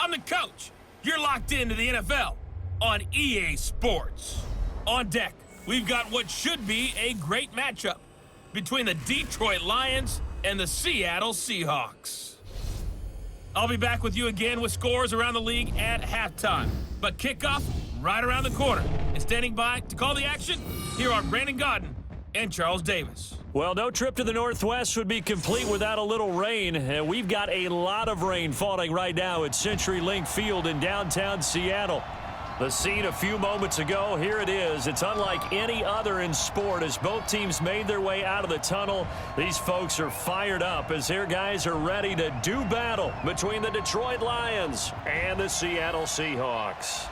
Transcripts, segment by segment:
I'm the coach. You're locked into the NFL on EA Sports. On deck, we've got what should be a great matchup between the Detroit Lions and the Seattle Seahawks. I'll be back with you again with scores around the league at halftime. But kickoff right around the corner. And standing by to call the action, here are Brandon Godden and Charles Davis. Well, no trip to the Northwest would be complete without a little rain. And we've got a lot of rain falling right now at CenturyLink Field in downtown Seattle. The scene a few moments ago, here it is. It's unlike any other in sport as both teams made their way out of the tunnel. These folks are fired up as their guys are ready to do battle between the Detroit Lions and the Seattle Seahawks.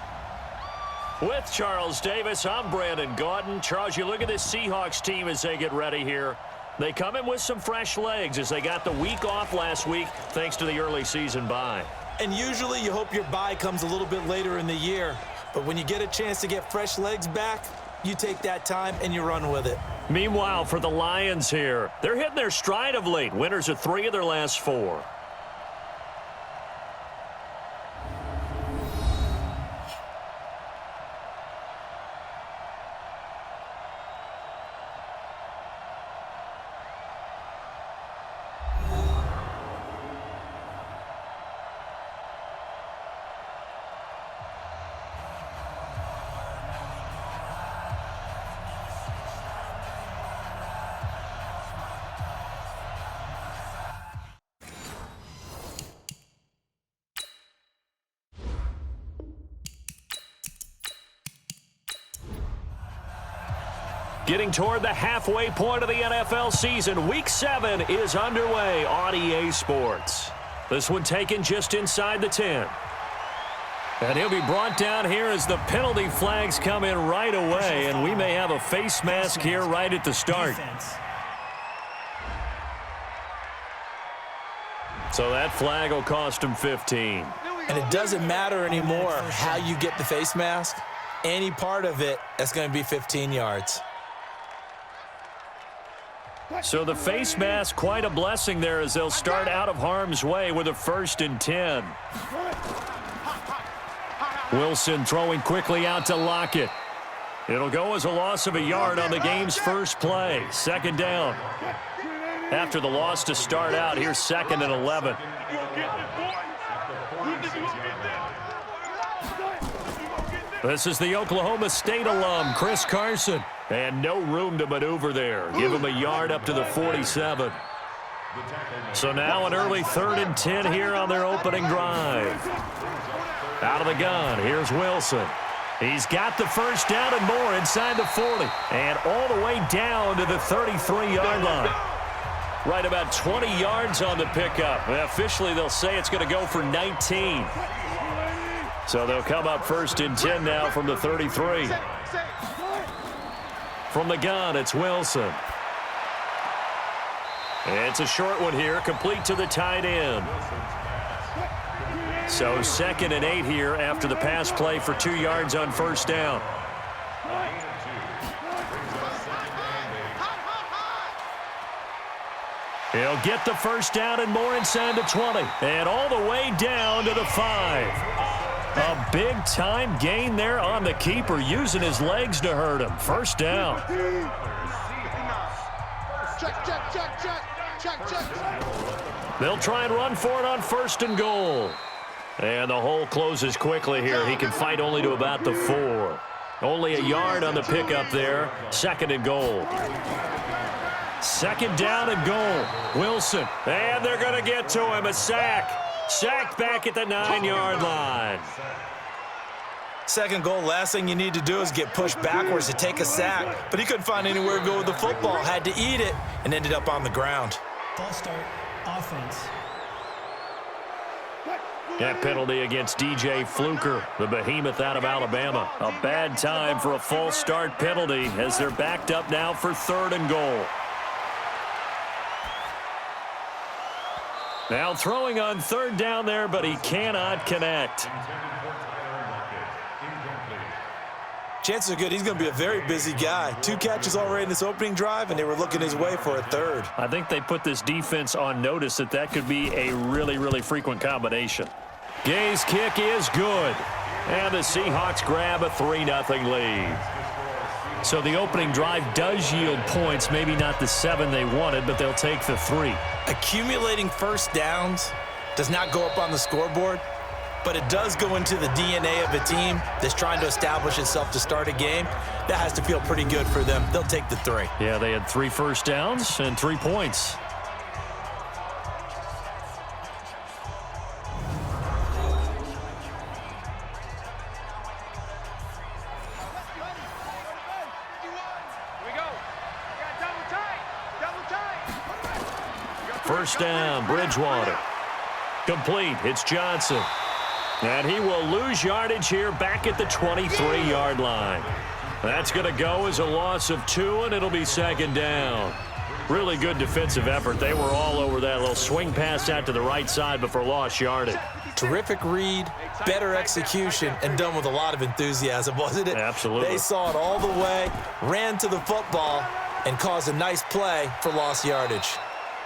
With Charles Davis, I'm Brandon Godden. Charles, you look at this Seahawks team as they get ready here. They come in with some fresh legs as they got the week off last week thanks to the early season bye. And usually you hope your bye comes a little bit later in the year. But when you get a chance to get fresh legs back, you take that time and you run with it. Meanwhile, for the Lions here, they're hitting their stride of late. Winners of 3 of their last 4. Getting toward the halfway point of the NFL season, Week 7 is underway on EA Sports. This one taken just inside the 10. And he'll be brought down here as the penalty flags come in right away, and we may have a face mask here right at the start. So that flag will cost him 15. And it doesn't matter anymore how you get the face mask. Any part of it, that's going to be 15 yards. So the face mask, quite a blessing there as they'll start out of harm's way with a 1st and 10. Wilson throwing quickly out to Lockett. It'll go as a loss of a yard on the game's first play. 2nd down. After the loss to start out, here's 2nd and 11. This is the Oklahoma State alum, Chris Carson. And no room to maneuver there. Give him a yard up to the 47. So now an early 3rd and 10 here on their opening drive. Out of the gun, here's Wilson. He's got the 1st down and more inside the 40. And all the way down to the 33-yard line. Right about 20 yards on the pickup. Officially, they'll say it's going to go for 19. So they'll come up 1st and 10 now from the 33. From the gun, it's Wilson. It's a short one here, complete to the tight end. So 2nd and 8 here after the pass play for 2 yards on 1st down. He'll get the 1st down and more inside the 20. And all the way down to the 5. A big-time gain there on the keeper, using his legs to hurt him. 1st down. They'll try and run for it on 1st and goal. And the hole closes quickly here. He can fight only to about the 4. Only a yard on the pickup there. 2nd and goal. 2nd down and goal. Wilson. And they're going to get to him. A sack. Sacked back at the 9-yard line. 2nd goal, last thing you need to do is get pushed backwards to take a sack. But he couldn't find anywhere to go with the football. Had to eat it and ended up on the ground. False start, offense. That penalty against DJ Fluker, the behemoth out of Alabama. A bad time for a false start penalty as they're backed up now for 3rd and goal. Now throwing on 3rd down there, but he cannot connect. Chances are good he's going to be a very busy guy. 2 catches already in this opening drive, and they were looking his way for a 3rd. I think they put this defense on notice that could be a really, really frequent combination. Gay's kick is good. And the Seahawks grab a 3-0 lead. So the opening drive does yield points, maybe not the 7 they wanted, but they'll take the 3. Accumulating first downs does not go up on the scoreboard, but it does go into the DNA of a team that's trying to establish itself to start a game. That has to feel pretty good for them. They'll take the 3. Yeah, they had 3 first downs and 3 points. First down, Bridgewater. Complete. It's Johnson. And he will lose yardage here back at the 23-yard line. That's going to go as a loss of 2, and it'll be second down. Really good defensive effort. They were all over that little swing pass out to the right side before lost yardage. Terrific read, better execution, and done with a lot of enthusiasm, wasn't it? Absolutely. They saw it all the way, ran to the football, and caused a nice play for lost yardage.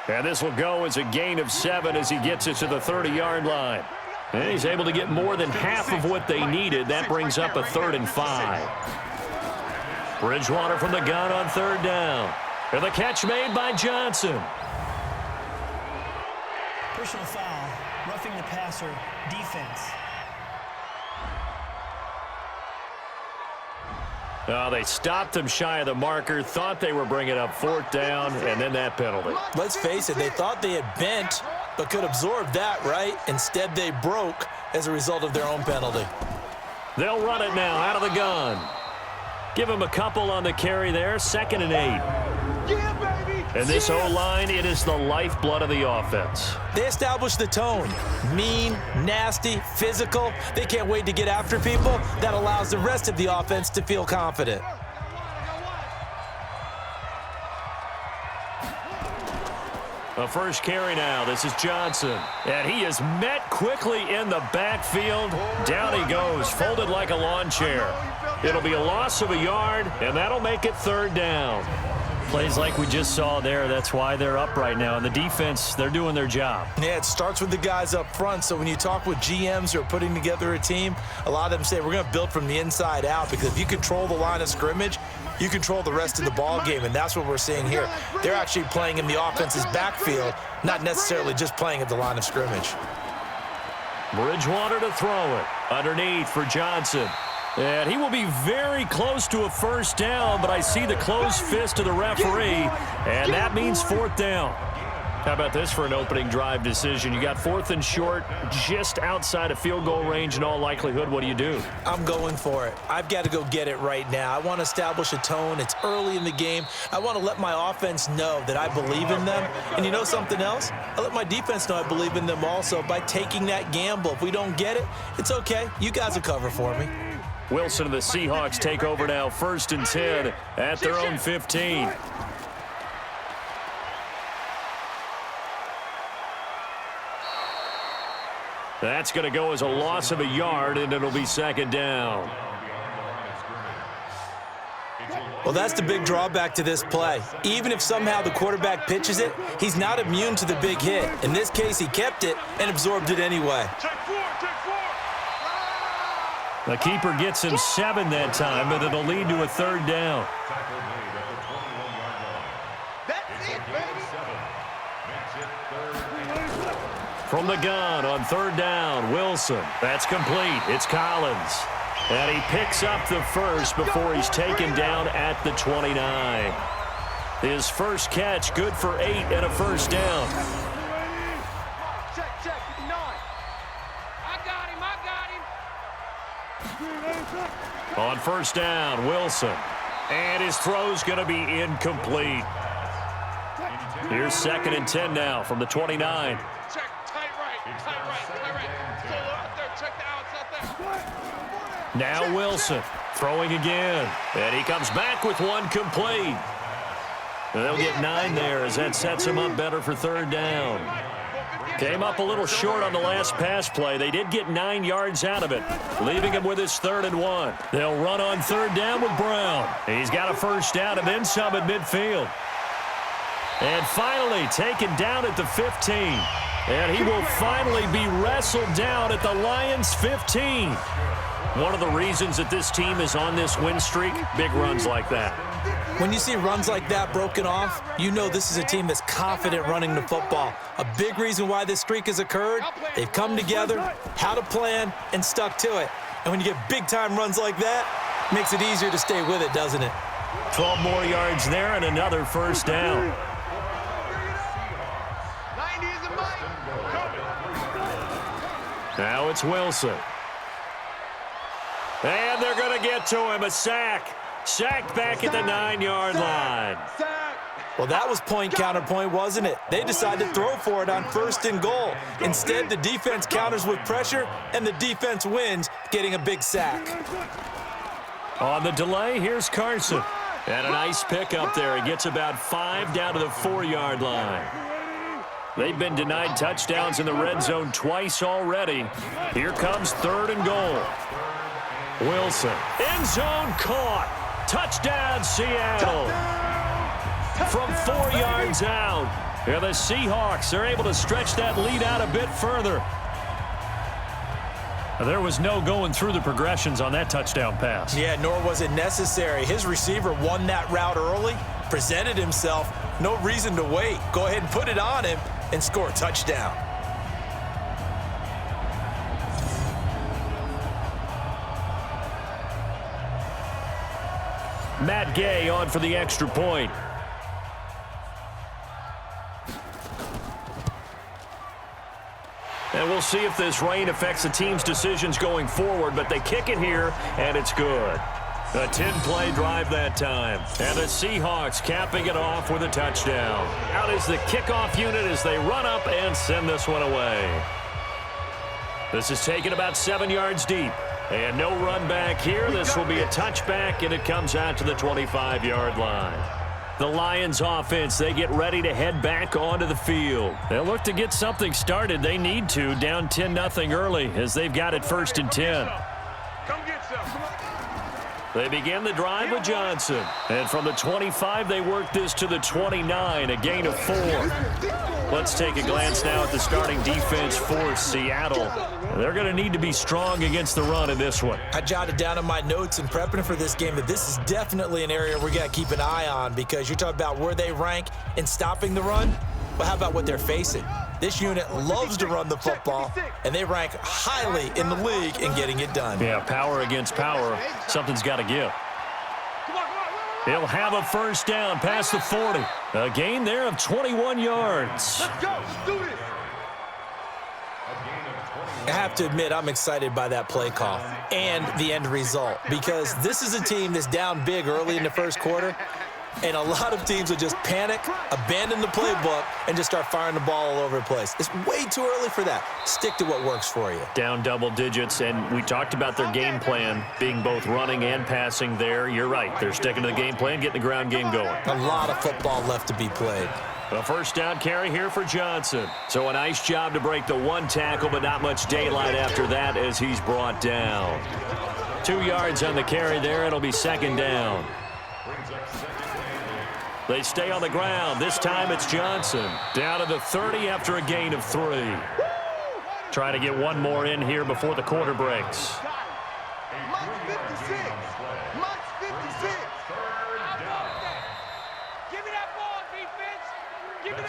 And this will go as a gain of 7 as he gets it to the 30-yard line. And he's able to get more than half of what they needed. That brings up a 3rd and 5. Bridgewater from the gun on 3rd down. And the catch made by Johnson. Personal foul, roughing the passer, defense. Oh, they stopped him shy of the marker, thought they were bringing up 4th down, and then that penalty. Let's face it, they thought they had bent, but could absorb that, right? Instead, they broke as a result of their own penalty. They'll run it now out of the gun. Give him a couple on the carry there, 2nd and 8. And this O-line, it is the lifeblood of the offense. They established the tone. Mean, nasty, physical. They can't wait to get after people. That allows the rest of the offense to feel confident. A first carry now. This is Johnson. And he is met quickly in the backfield. Down he goes, folded like a lawn chair. It'll be a loss of a yard, and that'll make it 3rd down. Plays like we just saw there. That's why they're up right now. And the defense, they're doing their job. Yeah, it starts with the guys up front. So when you talk with GMs who are putting together a team, a lot of them say we're going to build from the inside out, because if you control the line of scrimmage, you control the rest of the ball game, and that's what we're seeing here. They're actually playing in the offense's backfield, not necessarily just playing at the line of scrimmage. Bridgewater to throw it. Underneath for Johnson. And he will be very close to a first down, but I see the closed fist of the referee, and that means 4th down. How about this for an opening drive decision? You got 4th and short, just outside of field goal range in all likelihood. What do you do? I'm going for it. I've got to go get it right now. I want to establish a tone. It's early in the game. I want to let my offense know that I believe in them. And you know something else? I let my defense know I believe in them also by taking that gamble. If we don't get it, it's okay. You guys will cover for me. Wilson and the Seahawks take over now, 1st and 10 at their own 15. That's going to go as a loss of a yard, and it'll be 2nd down. Well, that's the big drawback to this play. Even if somehow the quarterback pitches it, he's not immune to the big hit. In this case, he kept it and absorbed it anyway. The keeper gets him 7 that time, but it'll lead to a 3rd down. From the gun on 3rd down, Wilson. That's complete. It's Collins. And he picks up the first before he's taken down at the 29. His first catch, good for 8 and a first down. On 1st down, Wilson. And his throw's going to be incomplete. Here's 2nd and 10 now from the 29. Check, tight right. Solo out there, check the outs out there. Now Wilson throwing again. And he comes back with one complete. And they'll get 9 there as that sets him up better for 3rd down. Came up a little short on the last pass play. They did get 9 yards out of it, leaving him with his 3rd and 1. They'll run on 3rd down with Brown. He's got a first down and then some at midfield. And finally taken down at the 15. And he will finally be wrestled down at the Lions' 15. One of the reasons that this team is on this win streak, big runs like that. When you see runs like that broken off, you know this is a team that's confident running the football. A big reason why this streak has occurred, they've come together, had a plan, and stuck to it. And when you get big-time runs like that, it makes it easier to stay with it, doesn't it? 12 more yards there and another first down. Now it's Wilson. And they're going to get to him, a sack. Sacked back at the 9-yard line. Well, that was point counterpoint, wasn't it? They decided to throw for it on 1st and goal. Instead, the defense counters with pressure, and the defense wins, getting a big sack. On the delay, here's Carson. And a nice pick up there. He gets about 5 down to the 4-yard line. They've been denied touchdowns in the red zone twice already. Here comes 3rd and goal. Wilson, end zone caught. Touchdown, Seattle. From 4 yards out. And the Seahawks are able to stretch that lead out a bit further. There was no going through the progressions on that touchdown pass. Yeah, nor was it necessary. His receiver won that route early, presented himself. No reason to wait. Go ahead and put it on him and score a touchdown. Matt Gay on for the extra point. And we'll see if this rain affects the team's decisions going forward, but they kick it here, and it's good. A 10-play drive that time. And the Seahawks capping it off with a touchdown. Out is the kickoff unit as they run up and send this one away. This is taken about 7 yards deep. And no run back here. This will be a touchback, and it comes out to the 25-yard line. The Lions offense, they get ready to head back onto the field. They'll look to get something started. They need to, down 10-0 early as they've got it 1st and 10. Come get some. They begin the drive with Johnson. And from the 25, they work this to the 29, a gain of 4. Let's take a glance now at the starting defense for Seattle. They're going to need to be strong against the run in this one. I jotted down in my notes in prepping for this game that this is definitely an area we got to keep an eye on, because you're talking about where they rank in stopping the run. But how about what they're facing? This unit loves to run the football, and they rank highly in the league in getting it done. Yeah, power against power. Something's got to give. He'll have a first down past the 40. A gain there of 21 yards. Let's go. Do this. I have to admit, I'm excited by that play call and the end result, because this is a team that's down big early in the first quarter, and a lot of teams will just panic, abandon the playbook, and just start firing the ball all over the place. It's way too early for that. Stick to what works for you. Down double digits, and we talked about their game plan being both running and passing there. You're right. They're sticking to the game plan, getting the ground game going. A lot of football left to be played. A first down carry here for Johnson. So a nice job to break the one tackle, but not much daylight after that as he's brought down. 2 yards on the carry there. It'll be 2nd down. They stay on the ground. This time it's Johnson. Down to the 30 after a gain of 3. Trying to get one more in here before the quarter breaks.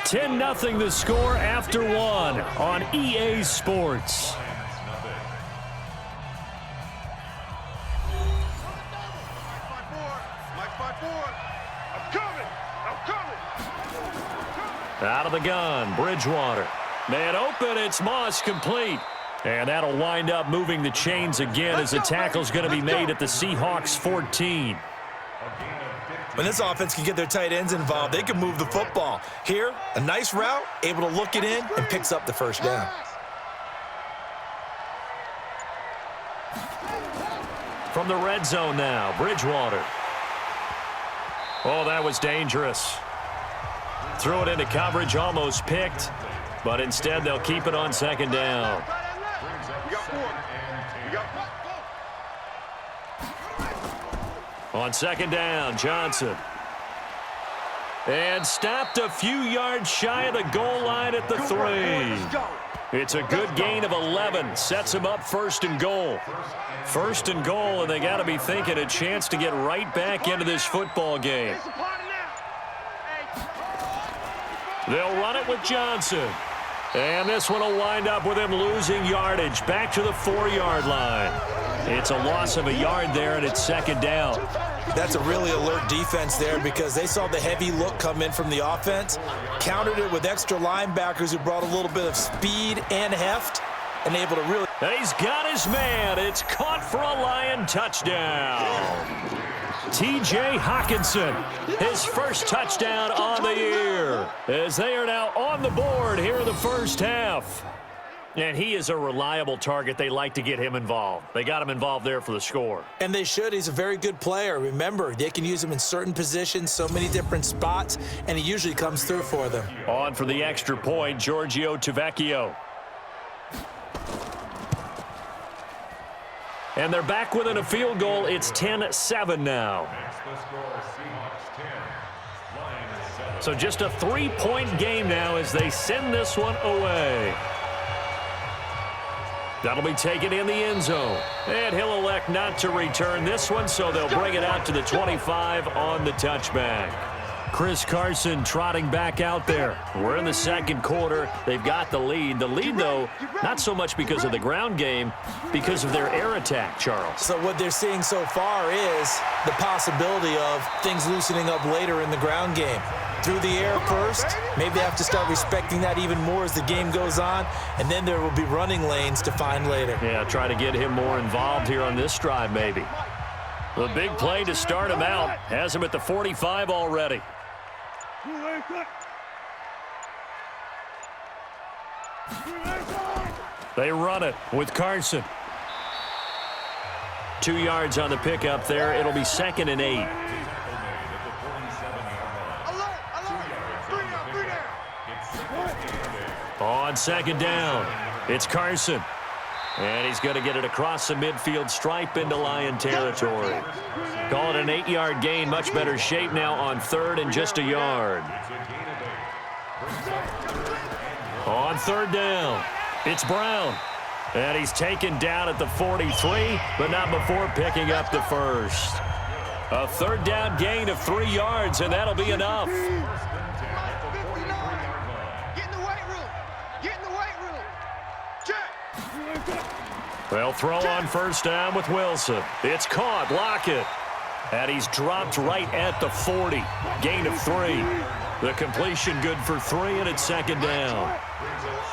10-0 the score after 1 on EA Sports. Out of the gun, Bridgewater. Man open, it's Moss complete. And that'll wind up moving the chains again as the tackle's going to be made at the Seahawks 14. When this offense can get their tight ends involved, they can move the football. Here, a nice route, able to look it in, and picks up the first down. From the red zone now, Bridgewater. Oh, that was dangerous. Threw it into coverage, almost picked, but instead they'll keep it on 2nd down. On 2nd down, Johnson. And stopped a few yards shy of the goal line at the 3. It's a good gain of 11. Sets them up 1st and goal. 1st and goal, and they got to be thinking a chance to get right back into this football game. They'll run it with Johnson. And this one will wind up with him losing yardage back to the 4-yard line. It's a loss of a yard there, and it's 2nd down. That's a really alert defense there because they saw the heavy look come in from the offense, countered it with extra linebackers who brought a little bit of speed and heft, and able to really... And he's got his man. It's caught for a Lion touchdown. T.J. Hawkinson, his first touchdown on the year, as they are now on the board here in the first half. And he is a reliable target. They like to get him involved. They got him involved there for the score. And they should. He's a very good player. Remember, they can use him in certain positions, so many different spots, and he usually comes through for them. On for the extra point, Giorgio Tavecchio. And they're back within a field goal. It's 10-7 now. So just a 3-point game now as they send this one away. That'll be taken in the end zone. And he'll elect not to return this one, so they'll bring it out to the 25 on the touchback. Chris Carson trotting back out there. We're in the 2nd quarter. They've got the lead. The lead, though, not so much because of the ground game, because of their air attack, Charles. So what they're seeing so far is the possibility of things loosening up later in the ground game. Through the air first, maybe they have to start respecting that even more as the game goes on, and then there will be running lanes to find later. Yeah, try to get him more involved here on this drive, maybe. The big play to start him out has him at the 45 already. They run it with Carson. 2 yards on the pickup there. It'll be 2nd and 8. On 2nd down, it's Carson. And he's going to get it across the midfield stripe into Lion territory. Call it an 8-yard gain. Much better shape now on 3rd and just a yard. On 3rd down, it's Brown. And he's taken down at the 43, but not before picking up the first. A 3rd down gain of 3 yards, and that'll be enough. They'll throw on 1st down with Wilson. It's caught. Lockett. And he's dropped right at the 40. Gain of 3. The completion good for 3, and it's 2nd down.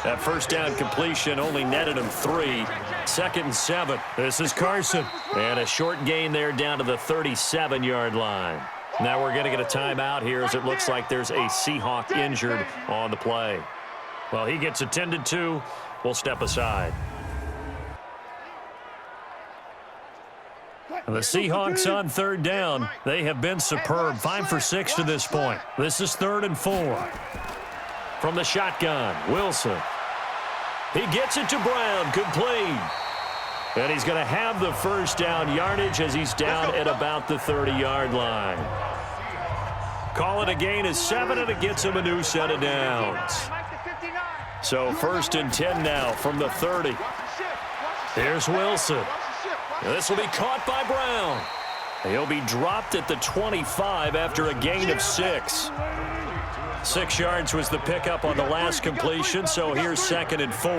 That 1st down completion only netted him 3. 2nd and 7. This is Carson. And a short gain there down to the 37-yard line. Now we're going to get a timeout here as it looks like there's a Seahawk injured on the play. Well, he gets attended to. We'll step aside. The Seahawks on 3rd down. They have been superb. 5 for 6 to this point. This is 3rd and 4. From the shotgun, Wilson. He gets it to Brown, complete. And he's going to have the 1st down yardage as he's down at about the 30-yard line. Call it a gain of 7, and it gets him a new set of downs. So 1st and 10 now from the 30. Here's Wilson. This will be caught by Brown. He'll be dropped at the 25 after a gain of 6. 6 yards was the pickup on the last completion, so here's 2nd and 4.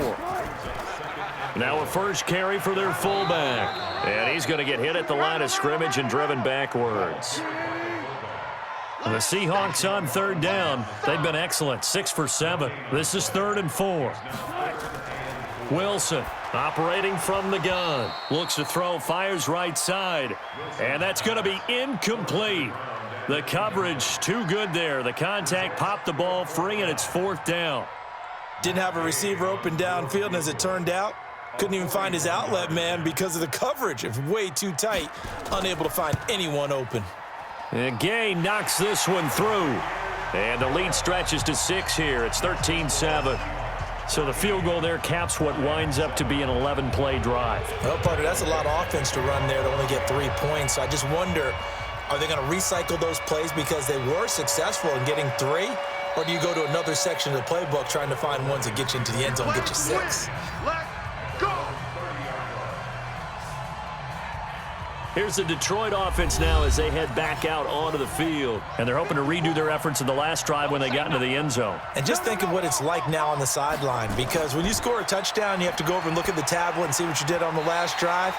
Now a first carry for their fullback. And he's going to get hit at the line of scrimmage and driven backwards. The Seahawks on 3rd down. They've been excellent. 6 for 7. This is 3rd and 4. Wilson operating from the gun. Looks to throw, fires right side. And that's going to be incomplete. The coverage too good there. The contact popped the ball free, and it's 4th down. Didn't have a receiver open downfield, and as it turned out, couldn't even find his outlet man because of the coverage. It's way too tight. Unable to find anyone open. And Gay knocks this one through. And the lead stretches to 6 here. It's 13-7. So the field goal there caps what winds up to be an 11-play drive. Well, partner, that's a lot of offense to run there to only get 3 points. I just wonder, Are they going to recycle those plays because they were successful in getting 3? Or do you go to another section of the playbook trying to find ones that get you into the end zone, get you 6? Here's the Detroit offense now as they head back out onto the field. And they're hoping to redo their efforts in the last drive when they got into the end zone. And just think of what it's like now on the sideline, because when you score a touchdown, you have to go over and look at the tablet and see what you did on the last drive.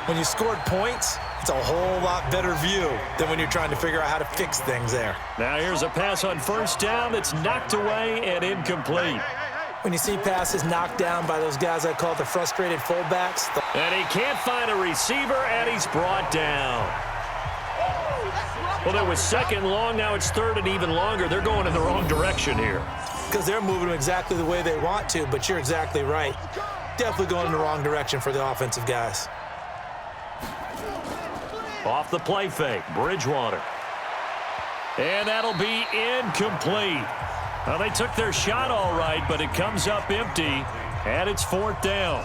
When you scored points, it's a whole lot better view than when you're trying to figure out how to fix things there. Now here's a pass on first down that's knocked away and incomplete. When you see passes knocked down by those guys I call the frustrated fullbacks. And he can't find a receiver, and he's brought down. Well, there was second long. Now it's third and even longer. They're going in the wrong direction here. Because they're moving exactly the way they want to, but you're exactly right. Definitely going in the wrong direction for the offensive guys. Off the play fake, Bridgewater. And that'll be incomplete. Well, they took their shot all right, but it comes up empty, and it's fourth down.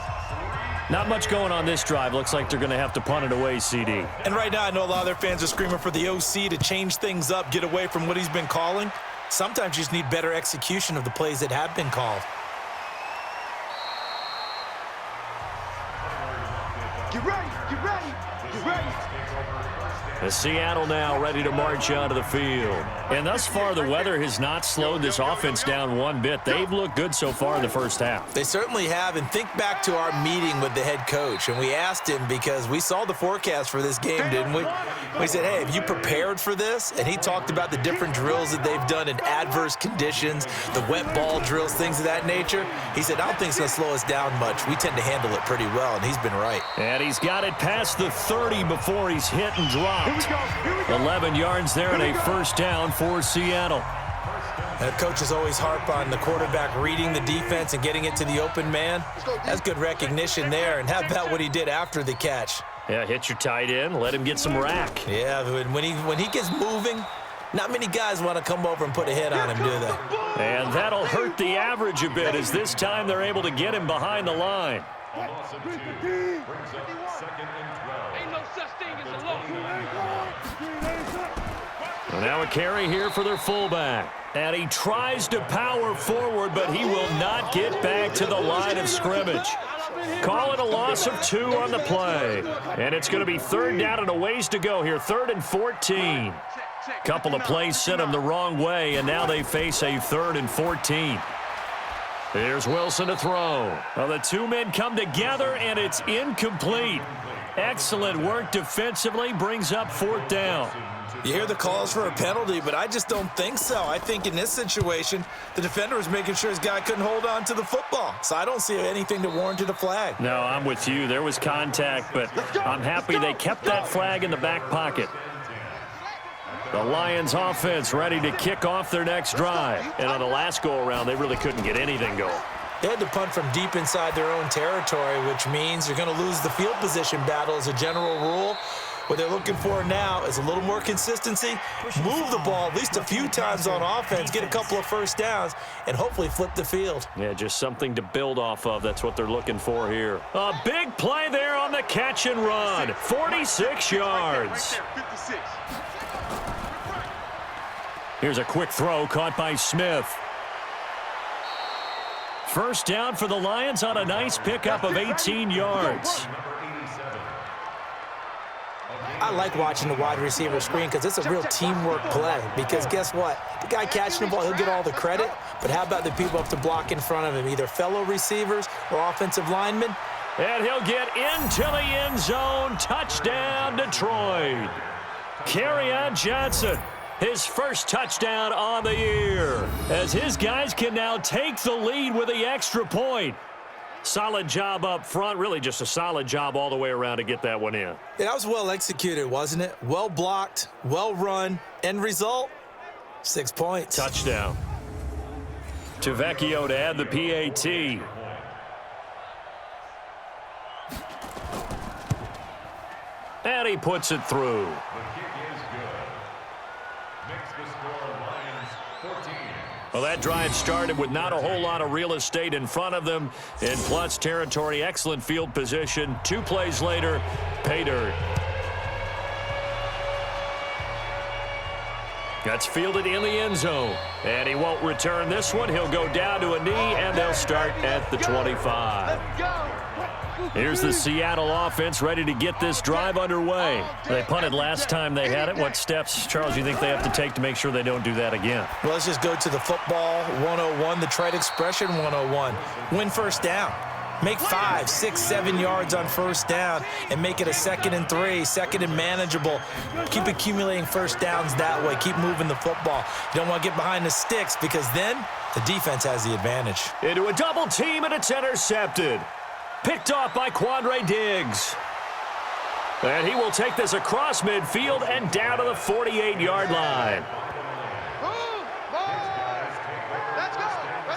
Not much going on this drive. Looks like they're going to have to punt it away, CD. And right now, I know a lot of their fans are screaming for the OC to change things up, get away from what he's been calling. Sometimes you just need better execution of the plays that have been called. Get ready, get ready, get ready. The Seattle now ready to march onto the field. And thus far, the weather has not slowed this offense down one bit. They've looked good so far in the first half. They certainly have. And think back to our meeting with the head coach. And we asked him, because we saw the forecast for this game, didn't we? We said, hey, have you prepared for this? And he talked about the different drills that they've done in adverse conditions, the wet ball drills, things of that nature. He said, I don't think it's going to slow us down much. We tend to handle it pretty well, and he's been right. And he's got it past the 30 before he's hit and dropped. 11 yards there and a first down for Seattle. And coaches always harp on the quarterback reading the defense and getting it to the open man. That's good recognition there. And how about what he did after the catch? Yeah, hit your tight end, let him get some rack. Yeah, when he gets moving, not many guys want to come over and put a hit on him, do they? And that'll hurt the average a bit, as this time they're able to get him behind the line. Ain't no such thing as a loss. And now a carry here for their fullback. And he tries to power forward, but he will not get back to the line of scrimmage. Call it a loss of 2 on the play. And it's going to be third down and a ways to go here. 3rd and 14. Couple of plays sent them the wrong way, and now they face a 3rd and 14. Here's Wilson to throw. Well, the two men come together, and it's incomplete. Excellent work defensively, brings up 4th down. You hear the calls for a penalty, but I just don't think so. I think in this situation, the defender was making sure his guy couldn't hold on to the football. So I don't see anything to warrant a flag. No, I'm with you. There was contact, but I'm happy they kept that flag in the back pocket. The Lions offense ready to kick off their next drive. And on the last go-around, they really couldn't get anything going. They had to punt from deep inside their own territory, which means you're going to lose the field position battle as a general rule. What they're looking for now is a little more consistency, move the ball at least a few times on offense, get a couple of first downs, and hopefully flip the field. Yeah, just something to build off of. That's what they're looking for here. A big play there on the catch and run. 46 yards. Here's a quick throw caught by Smith. First down for the Lions on a nice pickup of 18 yards. I like watching the wide receiver screen because it's a real teamwork play. Because guess what? The guy catching the ball, he'll get all the credit. But how about the people up to block in front of him, either fellow receivers or offensive linemen? And he'll get into the end zone. Touchdown, Detroit. Kerryon Johnson, his first touchdown on the year, as his guys can now take the lead with the extra point. Solid job up front, really just a solid job all the way around to get that one in. Yeah, that was well executed, wasn't it? Well blocked, well run. End result, 6 points. Touchdown. Tavecchio to add the PAT. And he puts it through. Well, that drive started with not a whole lot of real estate in front of them. In plus territory, excellent field position. 2 plays later, pay dirt. That's fielded in the end zone. And he won't return this one. He'll go down to a knee, and they'll start at the 25. Here's the Seattle offense ready to get this drive underway. They punted last time they had it. What steps, Charles, you think they have to take to make sure they don't do that again? Well, let's just go to the football 101, the trade expression 101. Win first down. Make 5, 6, 7 yards on first down and make it a 2nd and 3, 2nd and manageable. Keep accumulating first downs that way. Keep moving the football. You don't want to get behind the sticks because then the defense has the advantage. Into a double team, and it's intercepted. Picked off by Quandre Diggs. And he will take this across midfield and down to the 48-yard line.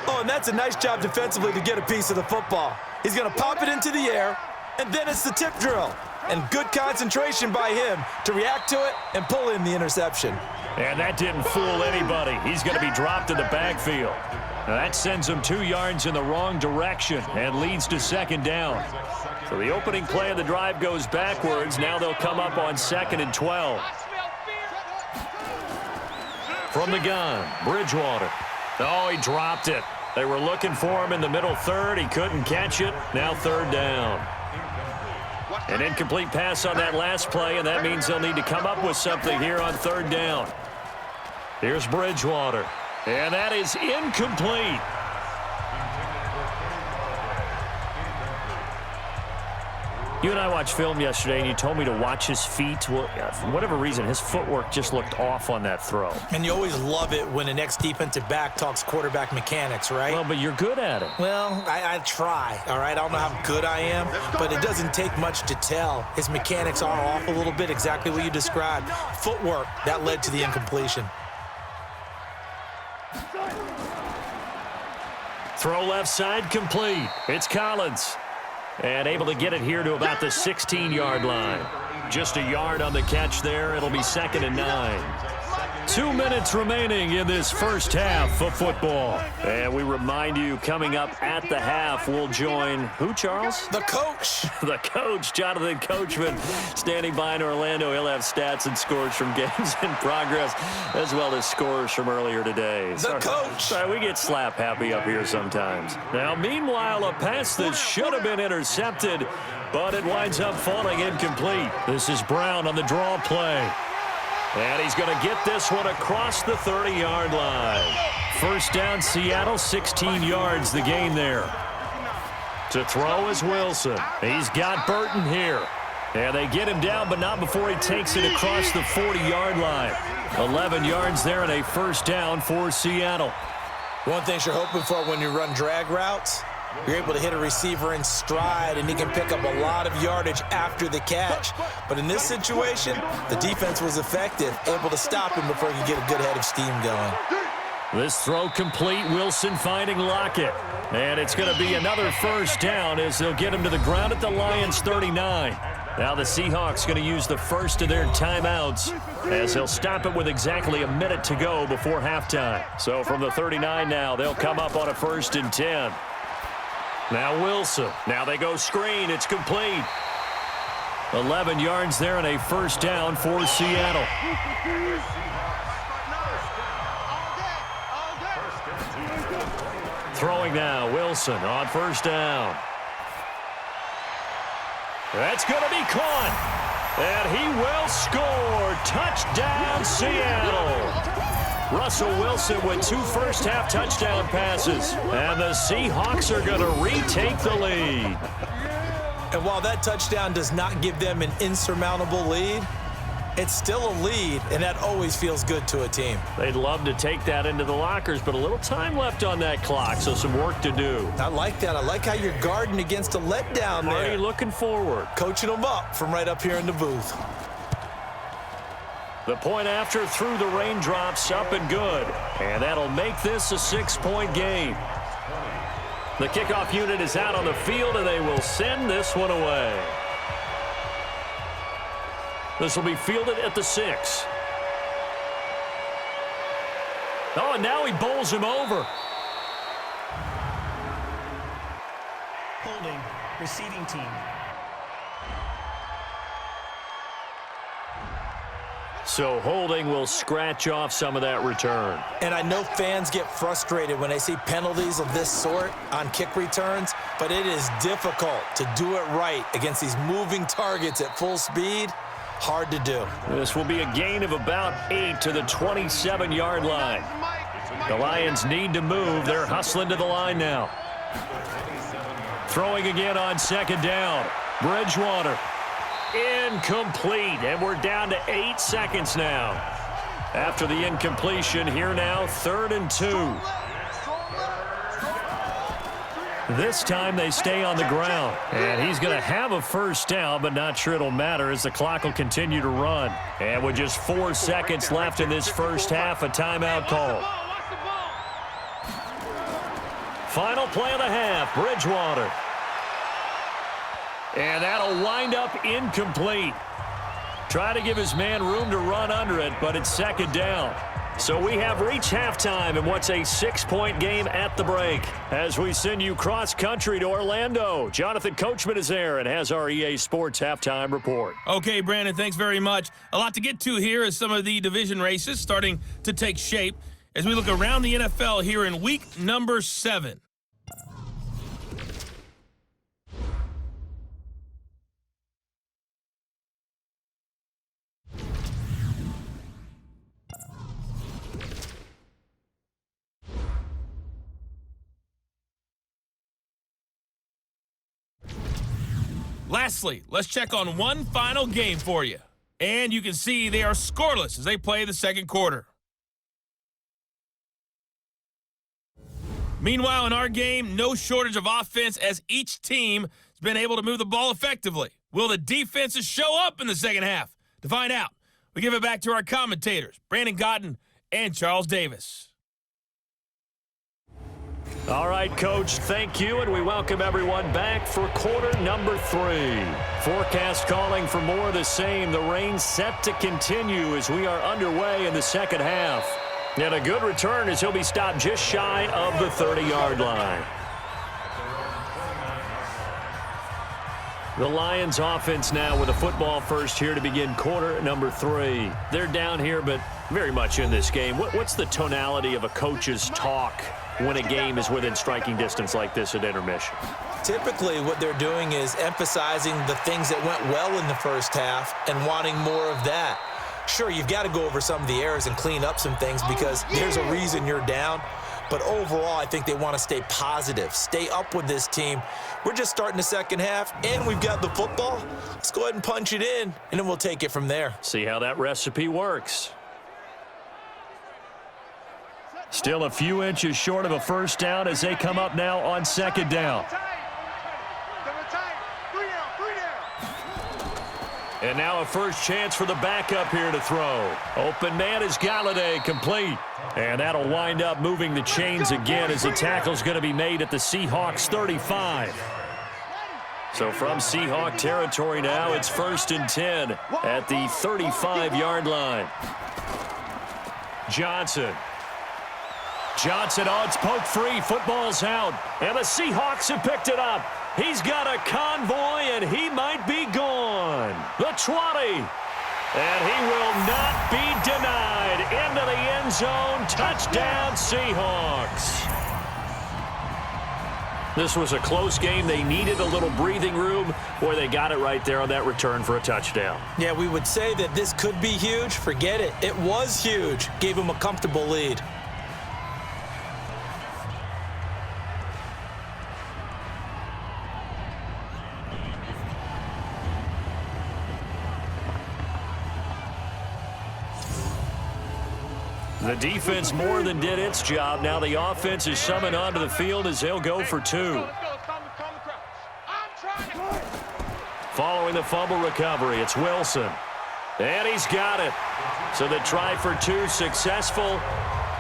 Oh, and that's a nice job defensively to get a piece of the football. He's going to pop it into the air, and then it's the tip drill. And good concentration by him to react to it and pull in the interception. And that didn't fool anybody. He's going to be dropped in the backfield. Now that sends him 2 yards in the wrong direction and leads to 2nd down. So the opening play of the drive goes backwards. Now they'll come up on 2nd and 12. From the gun, Bridgewater. Oh, he dropped it. They were looking for him in the middle third. He couldn't catch it. Now 3rd down. An incomplete pass on that last play, and that means they'll need to come up with something here on 3rd down. Here's Bridgewater. And that is incomplete. You and I watched film yesterday, and you told me to watch his feet. Well, for whatever reason, his footwork just looked off on that throw. And you always love it when an ex-defensive back talks quarterback mechanics, right? Well, but you're good at it. Well, I try, all right? I don't know how good I am, but it doesn't take much to tell. His mechanics are off a little bit, exactly what you described. Footwork, that led to the incompletion. Throw left side complete. It's Collins. And able to get it here to about the 16-yard line. Just a yard on the catch there. It'll be 2nd and 9. 2 minutes remaining in this first half of football. And we remind you, coming up at the half, we'll join who, Charles? The coach. The coach, Jonathan Coachman, standing by in Orlando. He'll have stats and scores from games in progress, as well as scores from earlier today. The coach. Sorry, we get slap happy up here sometimes. Now, meanwhile, a pass that should have been intercepted, but it winds up falling incomplete. This is Brown on the draw play. And he's going to get this one across the 30-yard line. First down, Seattle, 16 yards the gain there. To throw is Wilson. He's got Burton here. And they get him down, but not before he takes it across the 40-yard line. 11 yards there and a first down for Seattle. One thing you're hoping for when you run drag routes, you're able to hit a receiver in stride, and he can pick up a lot of yardage after the catch. But in this situation, the defense was effective, able to stop him before he could get a good head of steam going. This throw complete. Wilson finding Lockett. And it's going to be another first down as they'll get him to the ground at the Lions' 39. Now the Seahawks going to use the first of their timeouts as they'll stop it with exactly a minute to go before halftime. So from the 39 now, they'll come up on a 1st and 10. Now Wilson. Now they go screen. It's complete. 11 yards there and a first down for Seattle. Throwing now, Wilson on first down. That's going to be caught. And he will score. Touchdown, Seattle. Russell Wilson with 2 first-half touchdown passes. And the Seahawks are going to retake the lead. And while that touchdown does not give them an insurmountable lead, it's still a lead, and that always feels good to a team. They'd love to take that into the lockers, but a little time left on that clock, so some work to do. I like that. I like how you're guarding against a letdown there. Marty looking forward. Coaching them up from right up here in the booth. The point after through the raindrops, up and good. And that'll make this a 6-point game. The kickoff unit is out on the field, and they will send this one away. This will be fielded at the 6. Oh, and now he bowls him over. Holding, receiving team. So holding will scratch off some of that return. And I know fans get frustrated when they see penalties of this sort on kick returns, but it is difficult to do it right against these moving targets at full speed. Hard to do. This will be a gain of about 8 to the 27-yard line. The Lions need to move. They're hustling to the line now. Throwing again on second down. Bridgewater. Incomplete, and we're down to 8 seconds now. After the incompletion, here now, 3rd and 2. This time they stay on the ground, and he's going to have a first down, but not sure it'll matter as the clock will continue to run. And with just 4 seconds left in this first half, a timeout call. Final play of the half, Bridgewater. And that'll wind up incomplete. Try to give his man room to run under it, but it's second down. So we have reached halftime in what's a 6-point game at the break. As we send you cross-country to Orlando, Jonathan Coachman is there and has our EA Sports halftime report. Okay, Brandon, thanks very much. A lot to get to here as some of the division races starting to take shape as we look around the NFL here in week number 7. Lastly, let's check on one final game for you. And you can see they are scoreless as they play the second quarter. Meanwhile, in our game, no shortage of offense as each team has been able to move the ball effectively. Will the defenses show up in the second half? To find out, we give it back to our commentators, Brandon Cotton and Charles Davis. All right, Coach, thank you, and we welcome everyone back for quarter number 3. Forecast calling for more of the same. The rain set to continue as we are underway in the second half. And a good return as he'll be stopped just shy of the 30-yard line. The Lions offense now with a football first here to begin quarter number 3. They're down here, but very much in this game. What's the tonality of a coach's talk when a game is within striking distance like this at intermission? Typically, what they're doing is emphasizing the things that went well in the first half and wanting more of that. Sure, you've got to go over some of the errors and clean up some things because there's a reason you're down. But overall, I think they want to stay positive, stay up with this team. We're just starting the second half, and we've got the football. Let's go ahead and punch it in, and then we'll take it from there. See how that recipe works. Still a few inches short of a first down as they come up now on second down. And now a first chance for the backup here to throw. Open man is Galladay, complete. And that'll wind up moving the chains again as the tackle's going to be made at the Seahawks 35. So from Seahawk territory now, it's 1st and 10 at the 35-yard line. Johnson, oh, it's poked free. Football's out. And the Seahawks have picked it up. He's got a convoy, and he might be gone. The 20. And he will not be denied. Into the end zone. Touchdown, Seahawks. This was a close game. They needed a little breathing room, or they got it right there on that return for a touchdown. Yeah, we would say that this could be huge. Forget it. It was huge. Gave him a comfortable lead. The defense more than did its job. Now the offense is summoned onto the field as they'll go for 2. Following the fumble recovery, it's Wilson. And he's got it. So the try for 2 successful.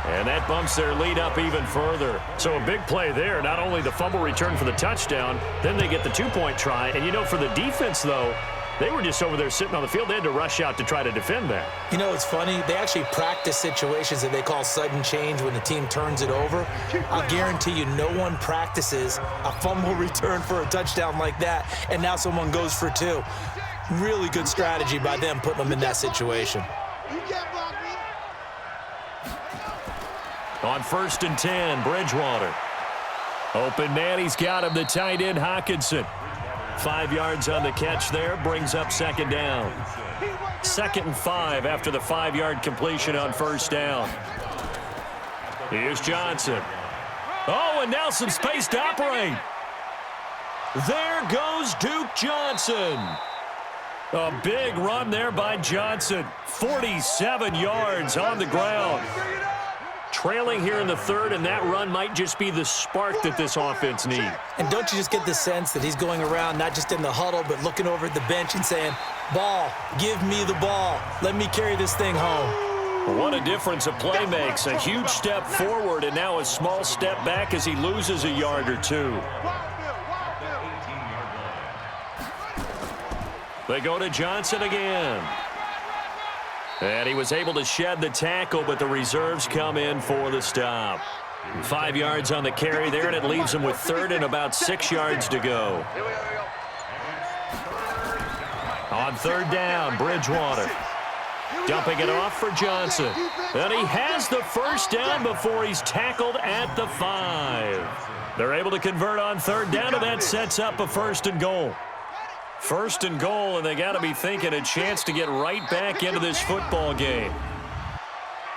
And that bumps their lead up even further. So a big play there. Not only the fumble return for the touchdown, then they get the 2-point try. And, you know, for the defense, though, they were just over there sitting on the field. They had to rush out to try to defend that. You know, it's funny. They actually practice situations that they call sudden change when the team turns it over. I'll guarantee you no one practices a fumble return for a touchdown like that, and now someone goes for 2. Really good strategy by them putting them in that situation. You can't block me. On 1st and 10, Bridgewater. Open man, he's got him, the tight end, Hockenson. 5 yards on the catch there, brings up 2nd down. 2nd and 5 after the 5-yard completion on 1st down. Here's Johnson. Oh, and now some space to operate. There goes Duke Johnson. A big run there by Johnson. 47 yards on the ground. Trailing here in the 3rd, and that run might just be the spark that this offense needs. And don't you just get the sense that he's going around not just in the huddle, but looking over at the bench and saying, ball, give me the ball. Let me carry this thing home. What a difference a play makes. A huge step forward and now a small step back as he loses a yard or two. They go to Johnson again. And he was able to shed the tackle, but the reserves come in for the stop. 5 yards on the carry there, and it leaves him with 3rd and about 6 yards to go. On 3rd down, Bridgewater. Dumping it off for Johnson. And he has the 1st down before he's tackled at the 5. They're able to convert on 3rd down, and that sets up a 1st and goal. 1st and goal, and they got to be thinking a chance to get right back into this football game.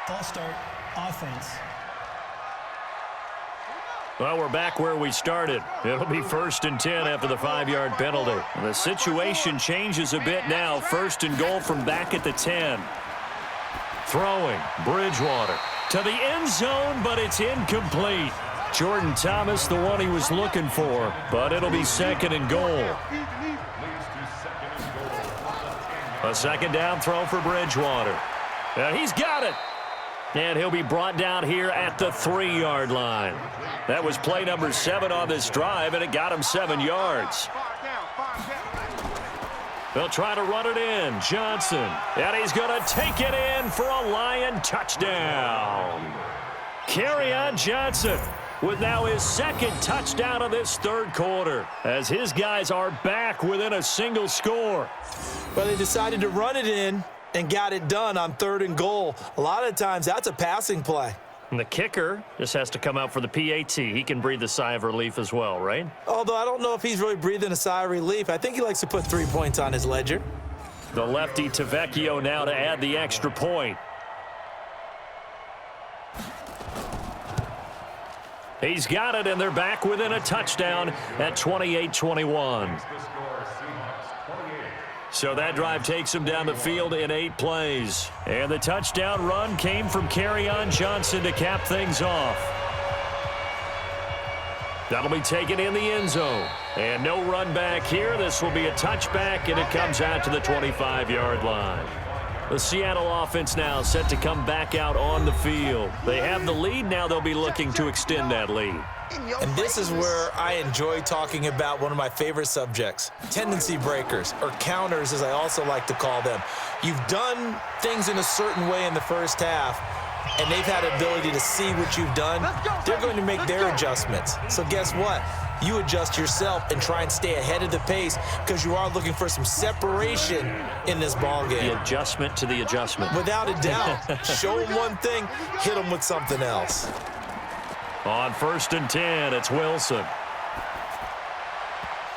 False start, offense. Well, we're back where we started. It'll be 1st and 10 after the 5-yard penalty. The situation changes a bit now. 1st and goal from back at the 10. Throwing, Bridgewater to the end zone, but it's incomplete. Jordan Thomas, the one he was looking for, but it'll be 2nd and goal. A 2nd down throw for Bridgewater. And he's got it. And he'll be brought down here at the 3-yard line. That was play number 7 on this drive, and it got him 7 yards. They'll try to run it in. Johnson. And he's going to take it in for a Lion touchdown. Kerryon Johnson with now his 2nd touchdown of this 3rd quarter, as his guys are back within a single score. Well, they decided to run it in and got it done on 3rd and goal. A lot of times, that's a passing play. And the kicker just has to come out for the PAT. He can breathe a sigh of relief as well, right? Although I don't know if he's really breathing a sigh of relief. I think he likes to put 3 points on his ledger. The lefty Tavecchio now to add the extra point. He's got it, and they're back within a touchdown at 28-21. So that drive takes him down the field in 8 plays. And the touchdown run came from Kerryon Johnson to cap things off. That'll be taken in the end zone. And no run back here. This will be a touchback, and it comes out to the 25-yard line. The Seattle offense now set to come back out on the field. They have the lead. Now they'll be looking to extend that lead. And this is where I enjoy talking about one of my favorite subjects, tendency breakers, or counters as I also like to call them. You've done things in a certain way in the first half, and they've had ability to see what you've done. They're going to make their adjustments. So guess what? You adjust yourself and try and stay ahead of the pace because you are looking for some separation in this ball game. The adjustment to the adjustment. Without a doubt. Show them one thing, hit them with something else. On 1st and 10, it's Wilson.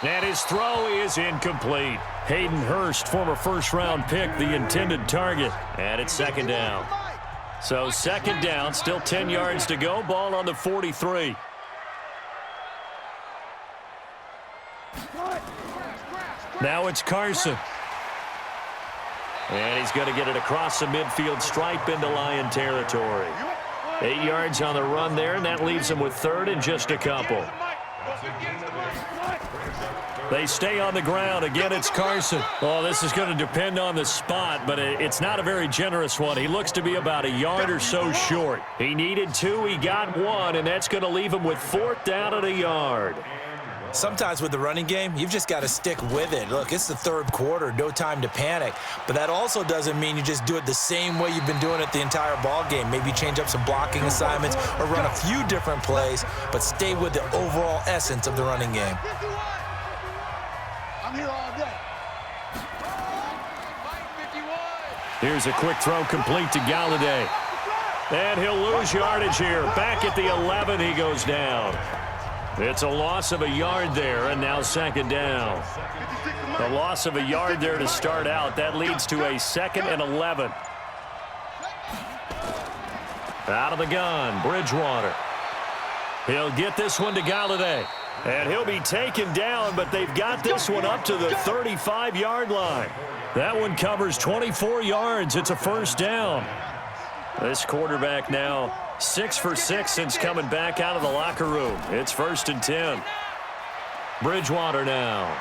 And his throw is incomplete. Hayden Hurst, former first-round pick, the intended target. And it's 2nd down. So 2nd down, still 10 yards to go. Ball on the 43. Now it's Carson. And he's going to get it across the midfield stripe into Lion territory. 8 yards on the run there, and that leaves him with 3rd and just a couple. They stay on the ground. Again, it's Carson. Oh, this is going to depend on the spot, but it's not a very generous one. He looks to be about a yard or so short. He needed 2. He got 1, and that's going to leave him with 4th down at a yard. Sometimes with the running game, you've just got to stick with it. Look, it's the 3rd quarter, no time to panic. But that also doesn't mean you just do it the same way you've been doing it the entire ball game. Maybe change up some blocking assignments or run a few different plays, but stay with the overall essence of the running game. I'm here all day. Here's a quick throw complete to Galladay. And he'll lose yardage here. Back at the 11, he goes down. It's a loss of a yard there, and now second down. A loss of a yard there to start out. That leads to a 2nd and 11. Out of the gun, Bridgewater. He'll get this one to Galladay. And he'll be taken down, but they've got this one up to the 35-yard line. That one covers 24 yards. It's a first down. This quarterback now 6 for 6 since coming back out of the locker room. It's 1st and 10. Bridgewater now.